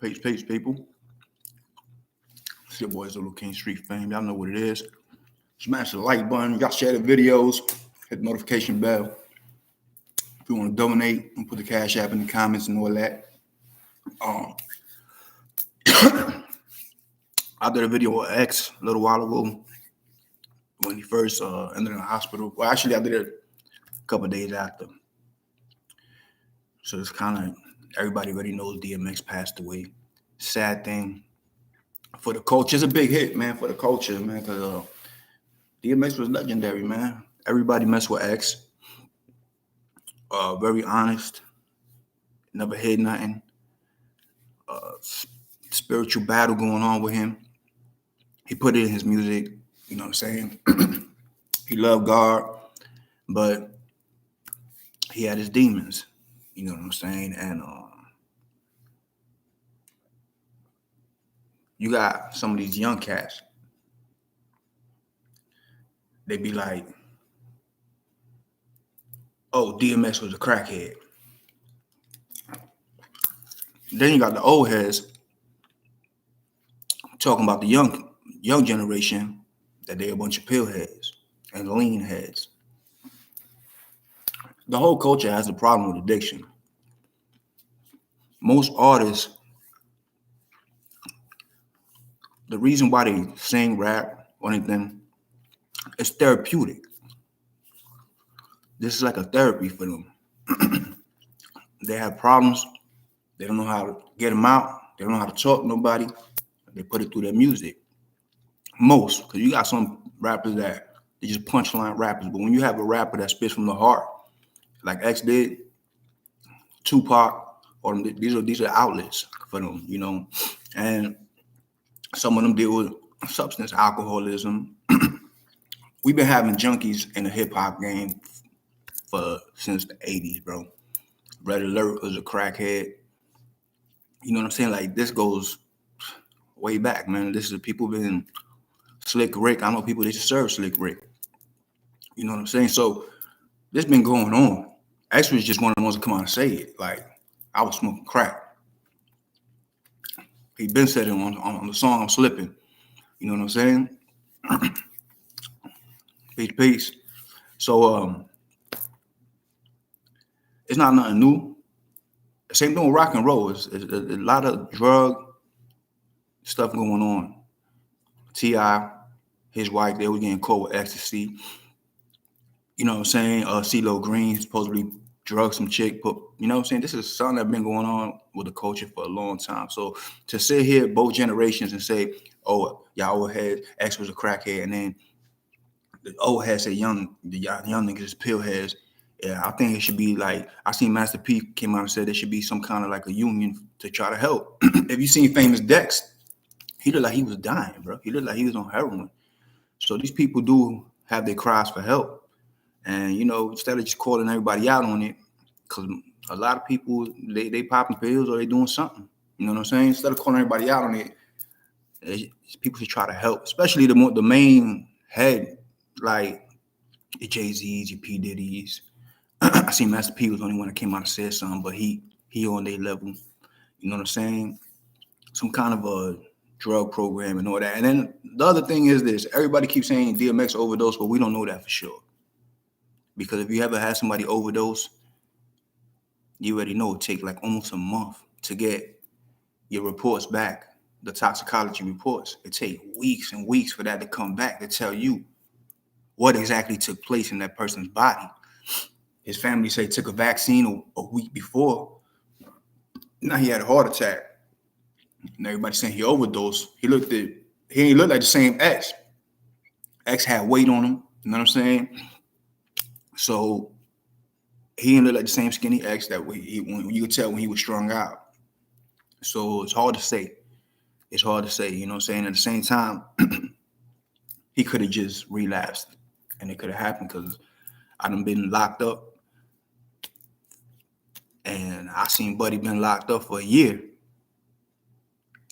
Peace, people. It's your boy Zulu King Street Fame. Y'all know what it is. Smash the like button. Y'all share the videos. Hit the notification bell. If you want to donate, put the Cash App in the comments and all that. I did a video with X a little while ago when he first ended in the hospital. Well, actually, I did it a couple of days after. So it's kind of, everybody already knows DMX passed away. Sad thing for the culture. It's a big hit, man, for the culture, man, because DMX was legendary, man. Everybody messed with X. Very honest. Never hid nothing. Spiritual battle going on with him. He put it in his music, you know what I'm saying? He loved God, but he had his demons, you know what I'm saying? And you got some of these young cats. They be like, oh, DMX was a crackhead. Then you got the old heads talking about the young generation that they a bunch of pill heads and lean heads. The whole culture has a problem with addiction. Most artists, the reason why they sing, rap, or anything, is therapeutic. This is like a therapy for them. They have problems. They don't know how to get them out. They don't know how to talk to nobody. They put it through their music. Most, because you got some rappers that they just punchline rappers. But when you have a rapper that spits from the heart, like X did, Tupac, or these are outlets for them, you know. And some of them deal with substance, alcoholism. We've been having junkies in the hip hop game since the 80s, bro. Red Alert was a crackhead. You know what I'm saying? Like, this goes way back, man. This is people been Slick Rick. I know people that serve Slick Rick. You know what I'm saying? So this been going on. X was just one of the ones to come out and say it. Like, I was smoking crack. He been said it on the song I'm Slipping. You know what I'm saying? Peace. So it's not nothing new. Same thing with rock and roll. It's a lot of drug stuff going on. T.I., his wife, they were getting caught with ecstasy. You know what I'm saying? CeeLo Green supposedly drugged some chick. But you know what I'm saying? This is something that's been going on with the culture for a long time. So to sit here, both generations, and say, oh, y'all old heads, X was a crackhead, and then the old heads say the young niggas is pill heads. Yeah, I think it should be like, I seen Master P came out and said there should be some kind of like a union to try to help. If you seen Famous Dex, he looked like he was dying, bro. He looked like he was on heroin. So these people do have their cries for help. And, you know, instead of just calling everybody out on it, because a lot of people, they popping pills or they doing something. You know what I'm saying? Instead of calling everybody out on it, people should try to help, especially the main head, like your Jay-Z's, your P. Diddy's. I seen Master P was the only one that came out and said something, but he on their level. You know what I'm saying? Some kind of a drug program and all that. And then the other thing is this: everybody keeps saying DMX overdose, but we don't know that for sure. Because if you ever had somebody overdose, you already know it take like almost a month to get your reports back, the toxicology reports. It take weeks and weeks for that to come back to tell you what exactly took place in that person's body. His family say took a vaccine a week before. Now he had a heart attack. And everybody saying he overdosed. He ain't look like the same X. X had weight on him. You know what I'm saying? So he didn't look like the same skinny X that when you could tell when he was strung out. So it's hard to say. You know what I'm saying? At the same time, he could have just relapsed. And it could have happened because I done been locked up. And I seen Buddy been locked up for a year.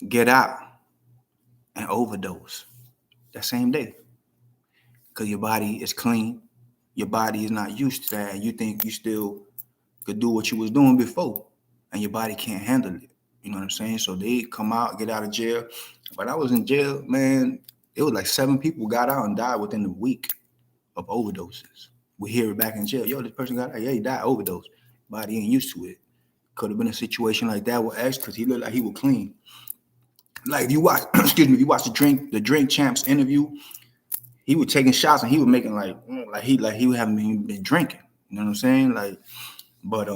Get out and overdose that same day. Because your body is clean. Your body is not used to that. You think you still could do what you was doing before. And your body can't handle it. You know what I'm saying? So they come out, get out of jail. When I was in jail, man, it was like 7 people got out and died within a week of overdoses. We hear it back in jail. Yo, this person got out. Yeah, he died overdose. Body ain't used to it. Could have been a situation like that with X because he looked like he was clean. Like if you watch, excuse me, if you watch the Drink Champs interview, he was taking shots and he was making like he haven't even been drinking. You know what I'm saying? Like, but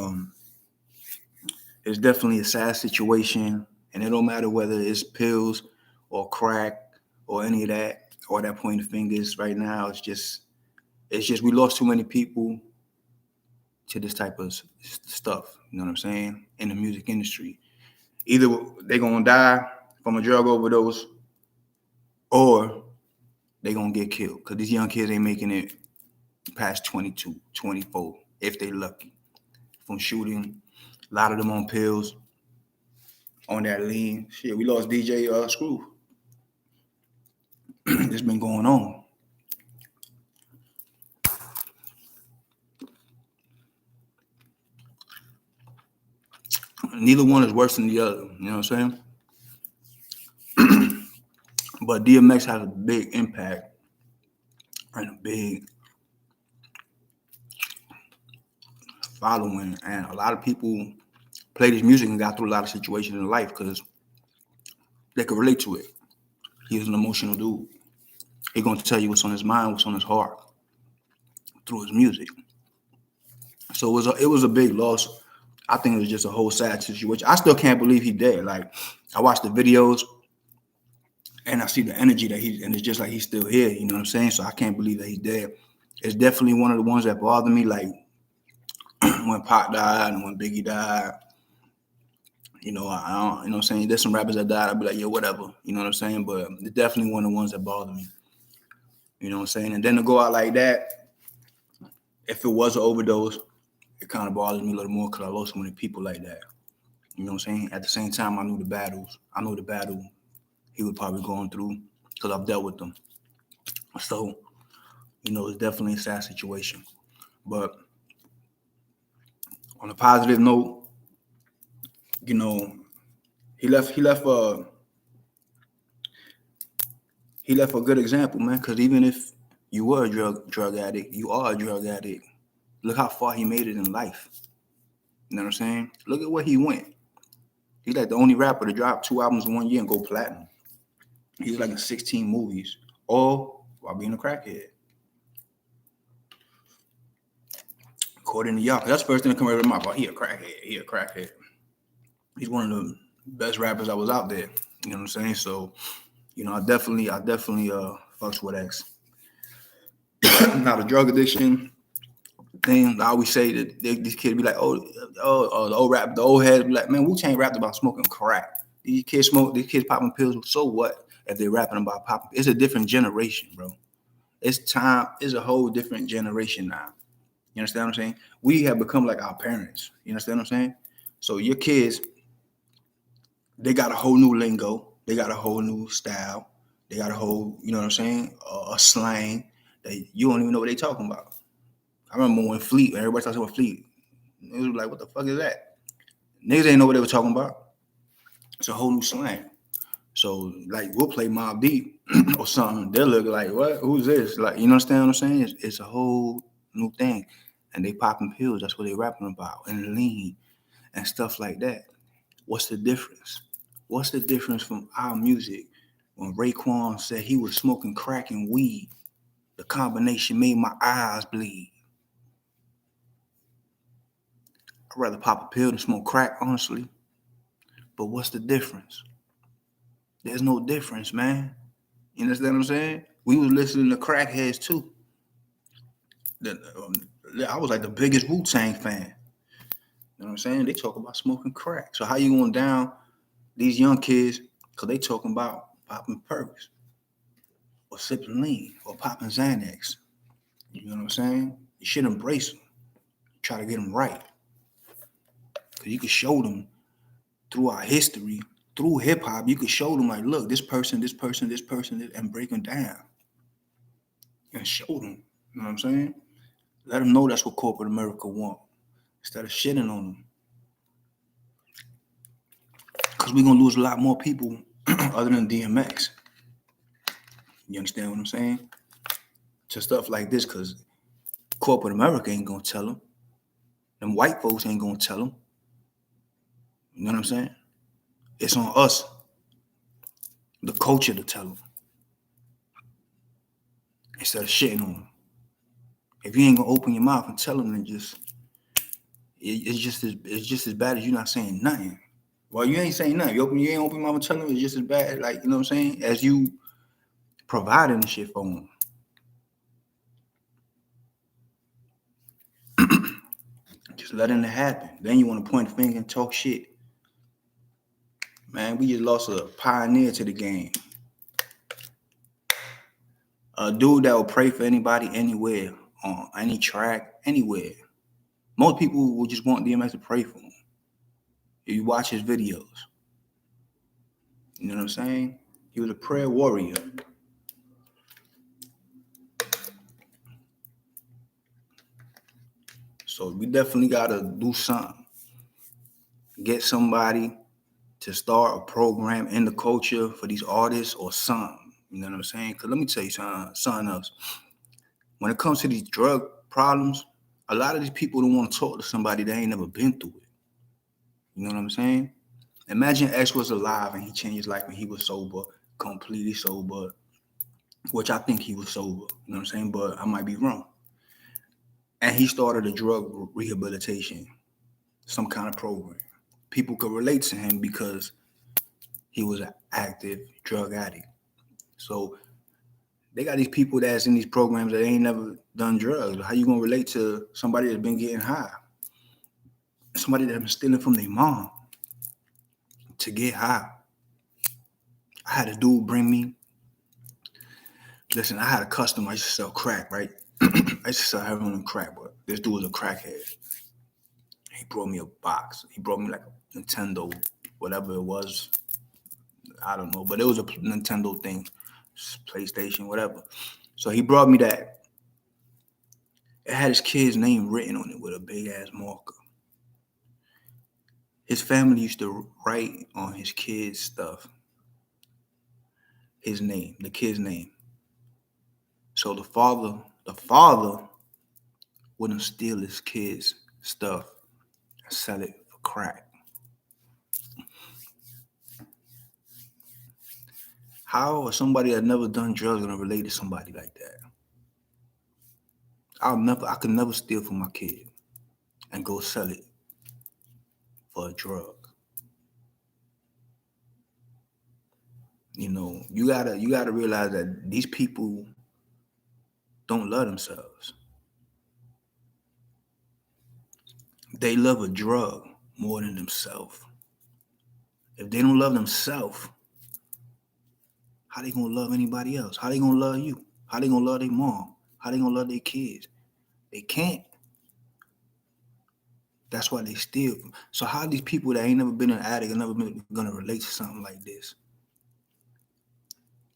it's definitely a sad situation, and it don't matter whether it's pills or crack or any of that or that pointing fingers. Right now, it's just we lost too many people to this type of stuff. You know what I'm saying? In the music industry, either they're gonna die from a drug overdose or they're gonna get killed because these young kids ain't making it past 22, 24 if they lucky from shooting. A lot of them on pills, on that lean. Shit, we lost DJ Screw. It's been going on. Neither one is worse than the other. You know what I'm saying? But DMX has a big impact and a big following, and a lot of people play this music and got through a lot of situations in life because they could relate to it. He's an emotional dude. He's gonna tell you what's on his mind, what's on his heart through his music. So it was a big loss. I think it was just a whole sad situation. I still can't believe he dead. Like I watched the videos and I see the energy that and it's just like he's still here. You know what I'm saying? So I can't believe that he's dead. It's definitely one of the ones that bother me. Like when Pac died and when Biggie died. You know, I don't, you know what I'm saying? There's some rappers that died. I'd be like, yo, whatever. You know what I'm saying? But it's definitely one of the ones that bother me. You know what I'm saying? And then to go out like that, if it was an overdose, it kind of bothers me a little more because I lost so many people like that. You know what I'm saying? At the same time, I knew the battles. I know the battle he was probably going through because I've dealt with them. So, you know, it's definitely a sad situation. But on a positive note, you know, he left a good example, man. Because even if you were a drug addict, you are a drug addict. Look how far he made it in life. You know what I'm saying? Look at where he went. He's like the only rapper to drop 2 albums in 1 year and go platinum. He's like in 16 movies, all while being a crackhead. According to y'all, that's the first thing that comes out of my mouth. Oh, he a crackhead. He's one of the best rappers that was out there. You know what I'm saying? So, you know, I definitely fucks with X. Now the drug addiction thing, I always say that these kids be like, the old heads be like, man, Wu-Tang rapped about smoking crack. These kids popping pills. So what if they're rapping about popping? It's a different generation, bro. It's a whole different generation now. You understand what I'm saying? We have become like our parents. You understand what I'm saying? So your kids, they got a whole new lingo. They got a whole new style. They got a whole, you know what I'm saying, a slang that you don't even know what they talking about. I remember when everybody talking about Fleet. It was like, what the fuck is that? Niggas ain't know what they were talking about. It's a whole new slang. So, like, we'll play Mobb Deep or something. They'll look like, what? Who's this? Like, you understand what I'm saying? It's a whole new thing. And they popping pills. That's what they rapping about. And lean and stuff like that. What's the difference? What's the difference from our music? When Raekwon said he was smoking crack and weed, the combination made my eyes bleed. I'd rather pop a pill than smoke crack, honestly. But what's the difference? There's no difference, man. You understand what I'm saying? We was listening to crackheads too. I was like the biggest Wu-Tang fan. You know what I'm saying? They talk about smoking crack. So how you going down these young kids because they talking about popping perks or sipping lean or popping Xanax? You know what I'm saying? You should embrace them. Try to get them right. Because you can show them through our history, through hip hop, you could show them like, look, this person, and break them down. And show them. You know what I'm saying? Let them know that's what corporate America want. Instead of shitting on them. Because because we're going to lose a lot more people other than DMX. You understand what I'm saying? To stuff like this, because corporate America ain't going to tell them. Them white folks ain't going to tell them. You know what I'm saying? It's on us, the culture, to tell them. Instead of shitting on them. If you ain't going to open your mouth and tell them, then it's just as bad as you not saying nothing. Well, you ain't saying nothing. You ain't open your mouth and tell them, it's just as bad, like, you know what I'm saying, as you providing the shit for them. Just letting it happen. Then you want to point the finger and talk shit. Man, we just lost a pioneer to the game. A dude that will pray for anybody, anywhere, on any track, anywhere. Most people will just want DMX to pray for him. If you watch his videos. You know what I'm saying? He was a prayer warrior. So we definitely got to do something. Get somebody to start a program in the culture for these artists or something. You know what I'm saying? Because let me tell you something else. When it comes to these drug problems, a lot of these people don't want to talk to somebody that ain't never been through it. You know what I'm saying? Imagine X was alive and he changed his life when he was sober, completely sober, which I think he was sober. You know what I'm saying? But I might be wrong. And he started a drug rehabilitation, some kind of program. People could relate to him because he was an active drug addict. So they got these people that's in these programs that ain't never done drugs. How you gonna relate to somebody that's been getting high? Somebody that's been stealing from their mom to get high. I had a dude bring me. Listen, I had a customer. I used to sell crack, right? I used to sell heroin and crack, but this dude was a crackhead. He brought me a box. He brought me like a Nintendo, whatever it was. I don't know, but it was a Nintendo thing, PlayStation, whatever. So he brought me that. It had his kid's name written on it with a big ass marker. His family used to write on his kid's stuff his name, the kid's name. So the father wouldn't steal his kid's stuff and sell it for crack. How is somebody that never done drugs gonna relate to somebody like that? I could never steal from my kid and go sell it for a drug. You know, you gotta realize that these people don't love themselves. They love a drug more than themselves. If they don't love themselves, how they gonna love anybody else? How they gonna love you? How they gonna love their mom? How they gonna love their kids? They can't. That's why they steal. So how these people that ain't never been an addict and never been gonna relate to something like this?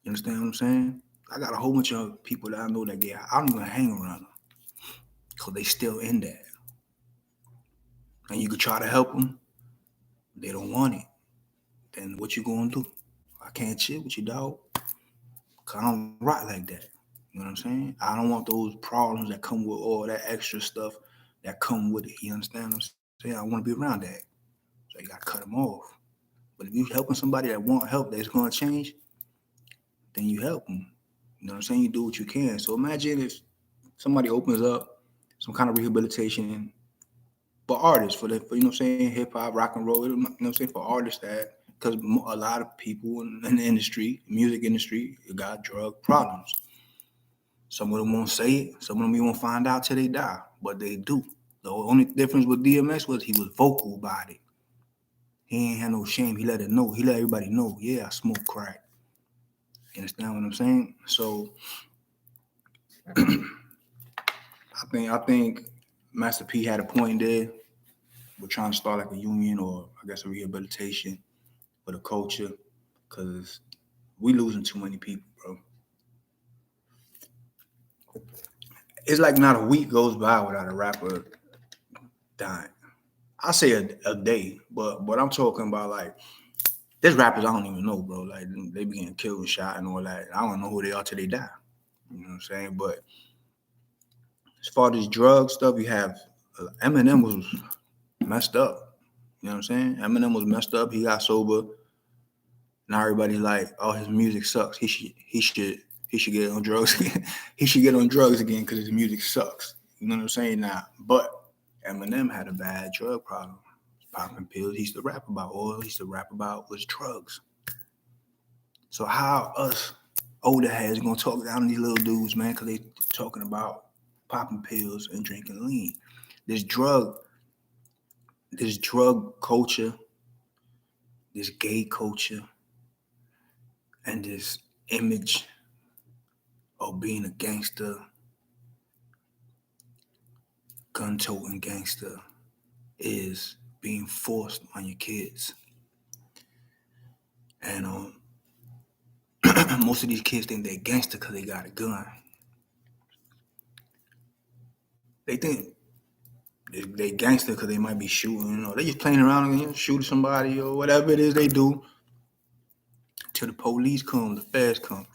You understand what I'm saying? I got a whole bunch of people that I know that I don't even hang around them because they still in that. And you could try to help them, they don't want it. Then what you gonna do? I can't chill with you, dog. Cause I don't rock like that. You know what I'm saying? I don't want those problems that come with all that extra stuff that come with it. You understand what I'm saying? I want to be around that. So you gotta cut them off. But if you helping somebody that want help that's gonna change, then you help them. You know what I'm saying? You do what you can. So imagine if somebody opens up some kind of rehabilitation for artists, for you know what I'm saying, hip hop, rock and roll, you know what I'm saying, for artists that, because a lot of people in the industry, music industry, got drug problems. Some of them won't say it. Some of them you won't find out till they die, but they do. The only difference with DMX was he was vocal about it. He ain't had no shame. He let it know. He let everybody know. Yeah, I smoke crack. You understand what I'm saying? So I think Master P had a point there. We're trying to start like a union or I guess a rehabilitation for the culture because we losing too many people, bro. It's like not a week goes by without a rapper dying. I say a day, but I'm talking about like There's rappers I don't even know, bro. Like they be getting killed and shot and all that. I don't know who they are till they die. You know what I'm saying? But as far as drug stuff, you have Eminem was messed up. You know what I'm saying? Eminem was messed up. He got sober. Now everybody's like, "Oh, his music sucks. He should get on drugs. He should get on drugs again because his music sucks." You know what I'm saying? Now, but Eminem had a bad drug problem. Popping pills. He used to rap about oil. He used to rap about was drugs. So how us older heads gonna talk down to these little dudes, man? Because they talking about popping pills and drinking lean. This drug, this drug culture, this gay culture, and this image of being a gangster, gun-toting gangster, is being forced on your kids. And most of these kids think they're gangster because they got a gun. They think they gangster because they might be shooting. You know, they just playing around and shooting somebody or whatever it is they do. Till the police come, the feds come,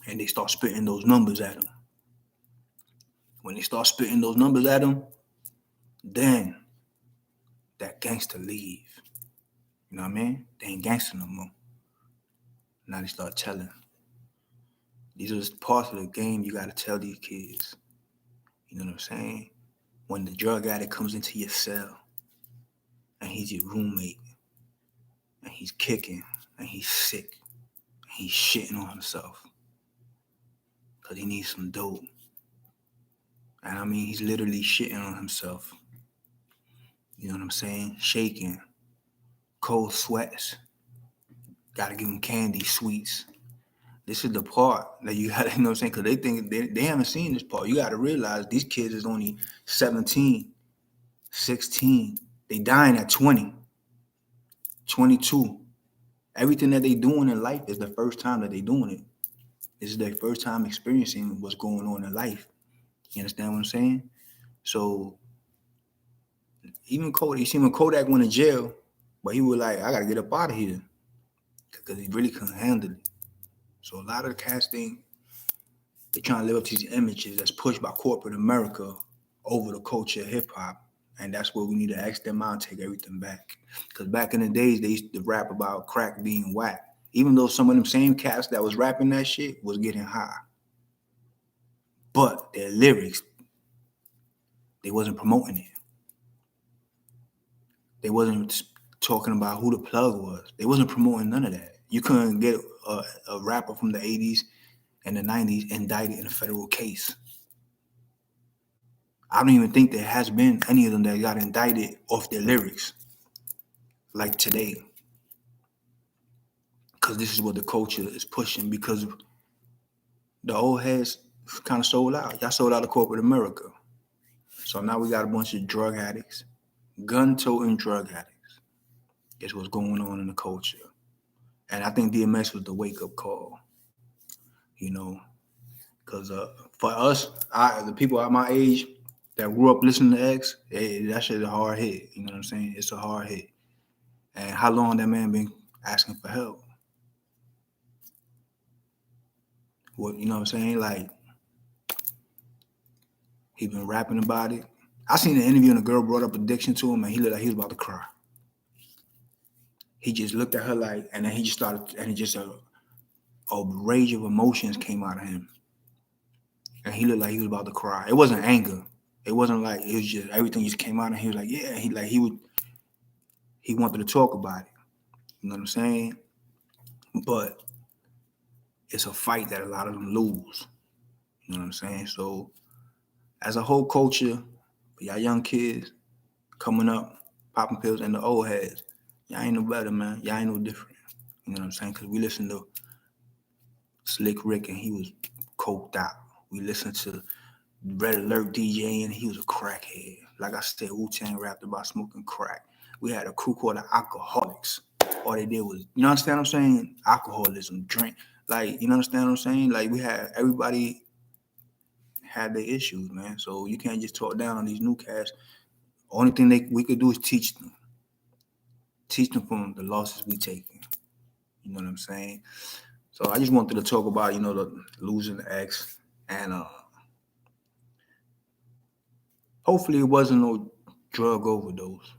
and they start spitting those numbers at them. When they start spitting those numbers at them, then that gangster leave. You know what I mean? They ain't gangster no more. Now they start telling. These are parts of the game you got to tell these kids. You know what I'm saying? When the drug addict comes into your cell and he's your roommate and he's kicking and he's sick and he's shitting on himself because he needs some dope. And I mean, he's literally shitting on himself. You know what I'm saying? Shaking, cold sweats. Got to give him candy, sweets. This is the part that you got to, you know what I'm saying? Because they think they haven't seen this part. You got to realize these kids is only 17, 16. They dying at 20, 22. Everything that they doing in life is the first time that they doing it. This is their first time experiencing what's going on in life. You understand what I'm saying? So even Kodak, you see when Kodak went to jail, but he was like, I got to get up out of here because he really couldn't handle it. So a lot of the cats think they're trying to live up to these images that's pushed by corporate America over the culture of hip hop. And that's where we need to ask them out and take everything back. Because back in the days, they used to rap about crack being whack. Even though some of them same cats that was rapping that shit was getting high. But their lyrics, they wasn't promoting it. They wasn't talking about who the plug was. They wasn't promoting none of that. You couldn't get a rapper from the 80s and the 90s indicted in a federal case. I don't even think there has been any of them that got indicted off their lyrics like today. Because this is what the culture is pushing, because the old heads kind of sold out. Y'all sold out to corporate America. So now we got a bunch of drug addicts, gun-toting drug addicts. Is what's going on in the culture. And I think DMX was the wake-up call, you know, because for us, the people at my age that grew up listening to X, that shit is a hard hit. You know what I'm saying? It's a hard hit. And how long that man been asking for help? What, you know what I'm saying? Like, he been rapping about it. I seen an interview and a girl brought up addiction to him, and he looked like he was about to cry. He just looked at her like, and then he just started, and he just a rage of emotions came out of him. And he looked like he was about to cry. It wasn't anger. It wasn't like, it was just everything just came out, and he was like, yeah. He wanted to talk about it. You know what I'm saying? But it's a fight that a lot of them lose. You know what I'm saying? So as a whole culture, for y'all young kids coming up, popping pills, and the old heads, y'all ain't no better, man. Y'all ain't no different. You know what I'm saying? Because we listened to Slick Rick, and he was coked out. We listened to Red Alert DJ, and he was a crackhead. Like I said, Wu-Tang rapped about smoking crack. We had a crew called the Alcoholics. All they did was, you understand what I'm saying? Alcoholism, drink. Like, you understand what I'm saying? Like, we had, everybody had their issues, man. So you can't just talk down on these new cats. Only thing we could do is teach them. teach them from the losses we taking. You know what I'm saying? So I just wanted to talk about, the losing the ex, and hopefully it wasn't no drug overdose.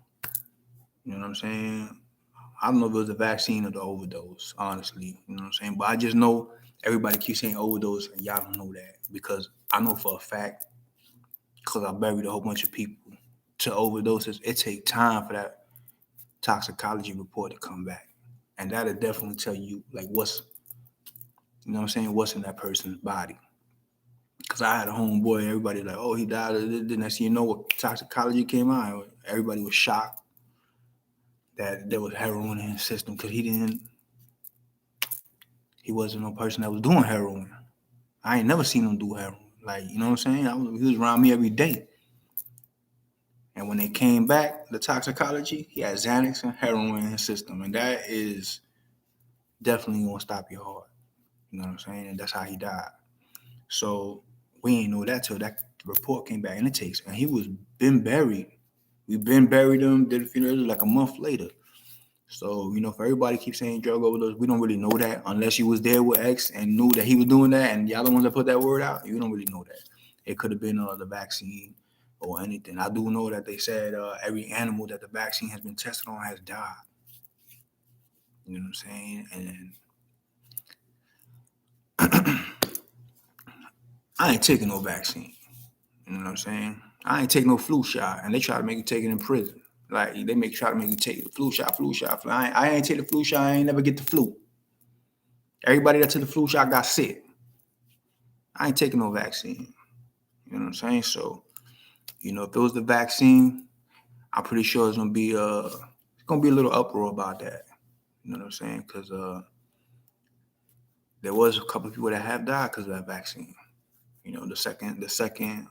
You know what I'm saying? I don't know if it was the vaccine or the overdose, honestly. You know what I'm saying? But I just know everybody keeps saying overdose, and y'all don't know that, because I know for a fact, because I buried a whole bunch of people to overdoses. It takes time for that toxicology report to come back, and that'll definitely tell you like what's, what's in that person's body. Because I had a homeboy, everybody like, oh, he died. The next thing you know, what toxicology came out, everybody was shocked that there was heroin in his system, because he wasn't no person that was doing heroin. I ain't never seen him do heroin. Like, you know what I'm saying? He was around me every day. And when they came back, the toxicology, he had Xanax and heroin in his system. And that is definitely going to stop your heart. You know what I'm saying? And that's how he died. So we ain't know that till that report came back, and and he was been buried. We been buried him, did a funeral like a month later. So, if everybody keeps saying drug overdose, we don't really know that unless you was there with X and knew that he was doing that, and y'all the ones that put that word out. You don't really know that. It could have been the vaccine or anything. I do know that they said every animal that the vaccine has been tested on has died. You know what I'm saying? And I ain't taking no vaccine. You know what I'm saying? I ain't taking no flu shot, and they try to make you take it in prison. Like, they try to make you take the flu shot. I ain't take the flu shot. I ain't never get the flu. Everybody that took the flu shot got sick. I ain't taking no vaccine. You know what I'm saying? So, if it was the vaccine, I'm pretty sure it's gonna be a little uproar about that. You know what I'm saying? Because there was a couple of people that have died because of that vaccine. The second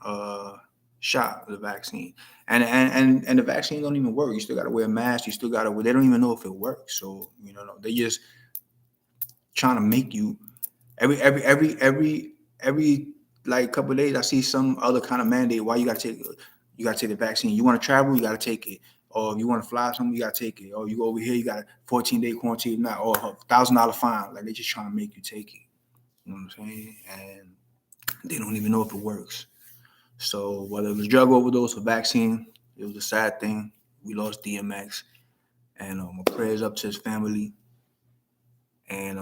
shot of the vaccine, and the vaccine don't even work. You still gotta wear a mask. You still gotta. They don't even know if it works. So they just trying to make you every like couple of days. I see some other kind of mandate why you gotta take the vaccine. You want to travel, you gotta take it. Or if you want to fly something, you gotta take it. Or you go over here, you got a 14-day quarantine now, or $1,000 fine. Like, they just trying to make you take it. You know what I'm saying? And they don't even know if it works. So whether it was drug overdose or vaccine, it was a sad thing. We lost DMX, and my prayers up to his family. And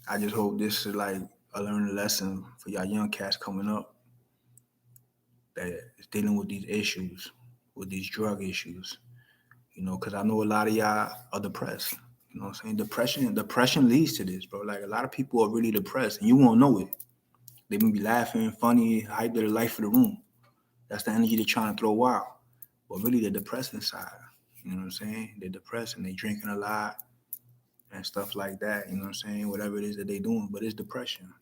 I just hope this is like a learning lesson for y'all young cats coming up that is dealing with these issues, with these drug issues. Because I know a lot of y'all are depressed. You know what I'm saying? Depression leads to this, bro. Like, a lot of people are really depressed, and you won't know it. They can be laughing, funny, hype, they're the life of the room. That's the energy they're trying to throw out. But really, they're depressed inside. You know what I'm saying? They're depressed, and they're drinking a lot and stuff like that. You know what I'm saying? Whatever it is that they're doing, but it's depression.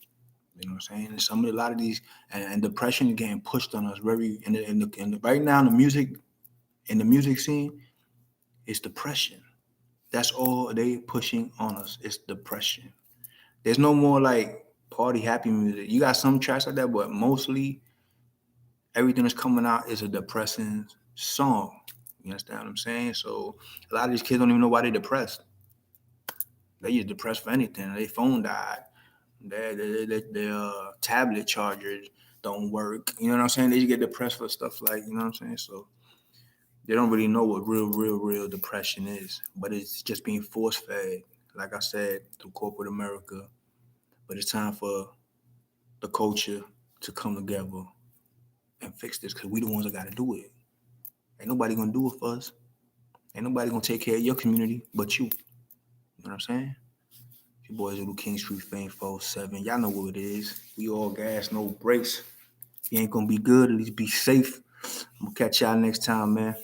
You know what I'm saying? And a lot of these, and depression is getting pushed on us very. Right now in the music scene, it's depression. That's all they pushing on us. It's depression. There's no more like party happy music. You got some tracks like that, but mostly everything that's coming out is a depressing song. You understand what I'm saying? So a lot of these kids don't even know why they're depressed. They just depressed for anything. Their phone died. Their tablet chargers don't work. You know what I'm saying? They just get depressed for stuff like, you know what I'm saying? So they don't really know what real depression is. But it's just being force fed, like I said, through corporate America. But it's time for the culture to come together and fix this, because we the ones that got to do it. Ain't nobody going to do it for us. Ain't nobody going to take care of your community but you. You know what I'm saying? Your boys Little King Street Fame 47. Y'all know what it is. We all gas, no brakes. You ain't going to be good, at least be safe. I'm going to catch y'all next time, man.